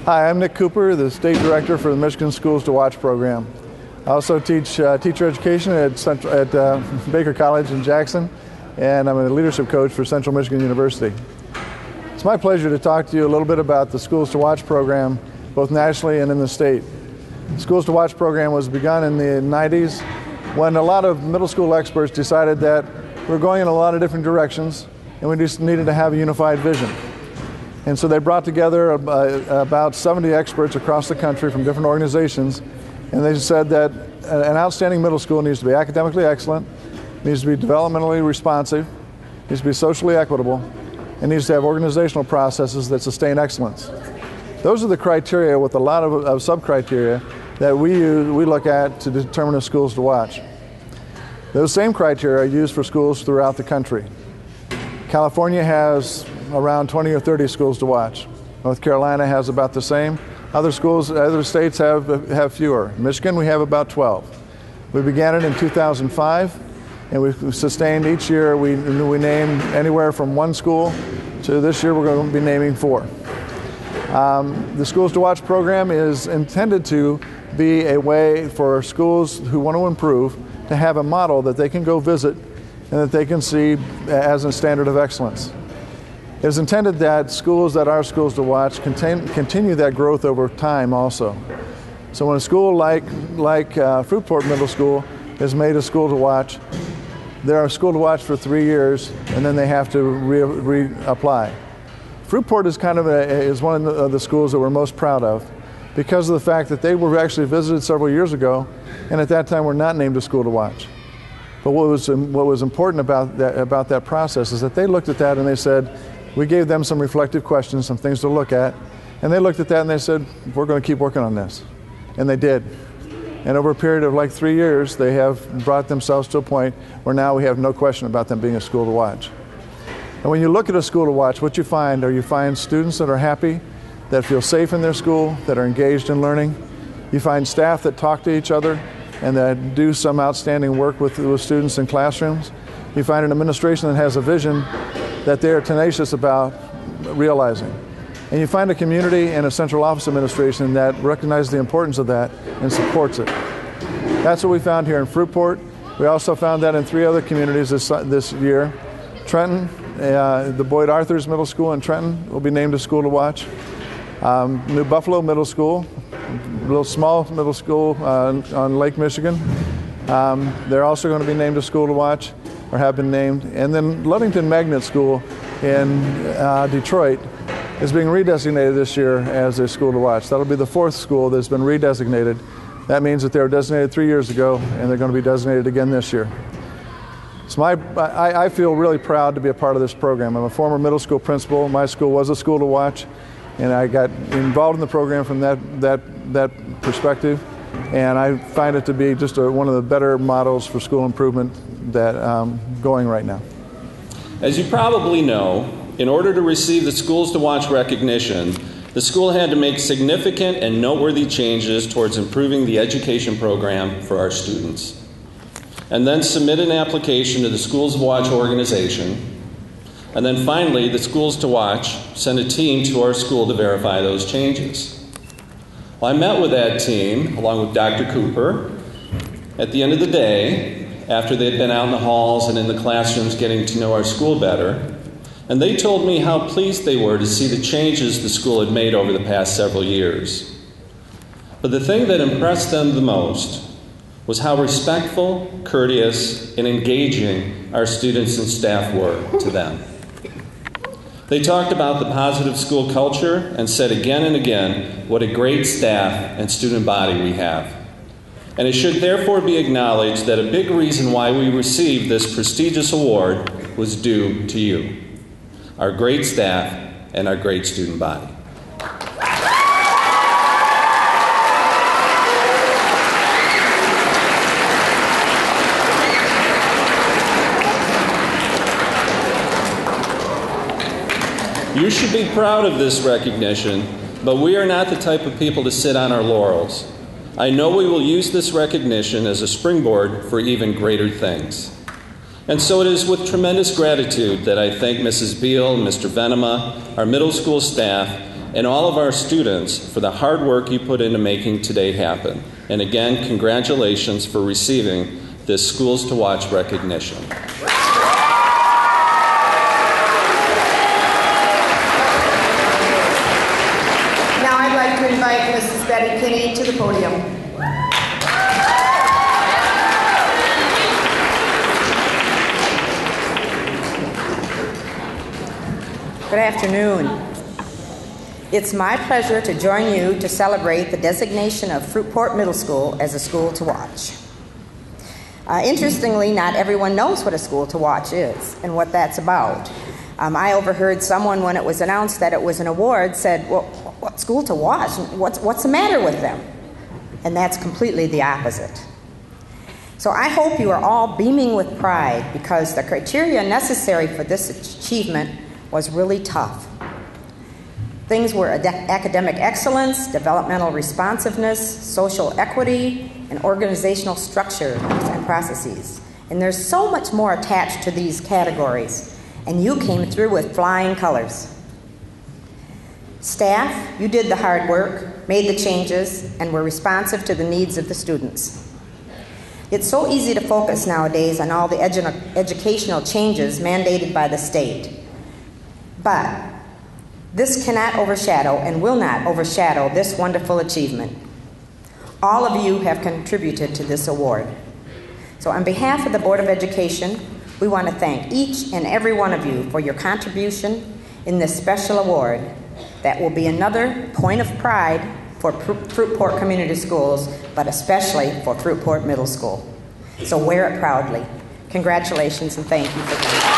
Hi, I'm Nick Cooper, the State Director for the Michigan Schools to Watch program. I also teach teacher education at Baker College in Jackson, and I'm a leadership coach for Central Michigan University. It's my pleasure to talk to you a little bit about the Schools to Watch program, both nationally and in the state. The Schools to Watch program was begun in the 90s when a lot of middle school experts decided that we're going in a lot of different directions and we just needed to have a unified vision. And so they brought together about 70 experts across the country from different organizations, and they said that an outstanding middle school needs to be academically excellent, needs to be developmentally responsive, needs to be socially equitable, and needs to have organizational processes that sustain excellence. Those are the criteria with a lot of sub-criteria that we look at to determine the schools to watch. Those same criteria are used for schools throughout the country. California has around 20 or 30 schools to watch. North Carolina has about the same. Other states have fewer. Michigan, we have about 12. We began it in 2005, and we've sustained each year. We name anywhere from one school to this year we're going to be naming 4. The Schools to Watch program is intended to be a way for schools who want to improve to have a model that they can go visit and that they can see as a standard of excellence. It is intended that schools that are schools to watch continue that growth over time also. So when a school like Fruitport Middle School is made a school to watch, they're a school to watch for 3 years and then they have to reapply. Fruitport is one of the schools that we're most proud of because of the fact that they were actually visited several years ago and at that time were not named a school to watch. But what was important about that process is that they looked at that and they said, we gave them some reflective questions, some things to look at, and they looked at that and they said, we're going to keep working on this. And they did. And over a period of like 3 years, they have brought themselves to a point where now we have no question about them being a school to watch. And when you look at a school to watch, what you find students that are happy, that feel safe in their school, that are engaged in learning. You find staff that talk to each other and that do some outstanding work with students in classrooms. You find an administration that has a vision that they are tenacious about realizing. And you find a community and a central office administration that recognizes the importance of that and supports it. That's what we found here in Fruitport. We also found that in 3 other communities this year. Trenton, the Boyd Arthurs Middle School in Trenton will be named a school to watch. New Buffalo Middle School, a little small middle school on Lake Michigan. They're also going to be named a school to watch, or have been named. And then Ludington Magnet School in Detroit is being redesignated this year as a school to watch. That'll be the 4th school that's been redesignated. That means that they were designated 3 years ago, and they're going to be designated again this year. So I feel really proud to be a part of this program. I'm a former middle school principal. My school was a school to watch, and I got involved in the program from that perspective. And I find it to be just one of the better models for school improvement that going right now. As you probably know, in order to receive the Schools to Watch recognition, the school had to make significant and noteworthy changes towards improving the education program for our students, and then submit an application to the Schools to Watch organization. And then finally, the Schools to Watch sent a team to our school to verify those changes. Well, I met with that team, along with Dr. Cooper, at the end of the day, after they'd been out in the halls and in the classrooms getting to know our school better, and they told me how pleased they were to see the changes the school had made over the past several years. But the thing that impressed them the most was how respectful, courteous, and engaging our students and staff were to them. They talked about the positive school culture and said again and again what a great staff and student body we have. And it should therefore be acknowledged that a big reason why we received this prestigious award was due to you, our great staff and our great student body. You should be proud of this recognition, but we are not the type of people to sit on our laurels. I know we will use this recognition as a springboard for even greater things. And so it is with tremendous gratitude that I thank Mrs. Beal and Mr. Venema, our middle school staff, and all of our students for the hard work you put into making today happen. And again, congratulations for receiving this Schools to Watch recognition. Now I'd like to invite Mrs. Betty Kinney to the podium. Good afternoon. It's my pleasure to join you to celebrate the designation of Fruitport Middle School as a school to watch. Interestingly, not everyone knows what a school to watch is and what that's about. I overheard someone, when it was announced that it was an award, said, well, what school to watch? What's the matter with them? And that's completely the opposite. So I hope you are all beaming with pride, because the criteria necessary for this achievement was really tough. Things were academic excellence, developmental responsiveness, social equity, and organizational structure and processes. And there's so much more attached to these categories, and you came through with flying colors. Staff, you did the hard work, made the changes, and were responsive to the needs of the students. It's so easy to focus nowadays on all the educational changes mandated by the state. But this cannot overshadow and will not overshadow this wonderful achievement. All of you have contributed to this award. So on behalf of the Board of Education, we want to thank each and every one of you for your contribution in this special award that will be another point of pride for Fruitport Community Schools, but especially for Fruitport Middle School. So wear it proudly. Congratulations and thank you for that.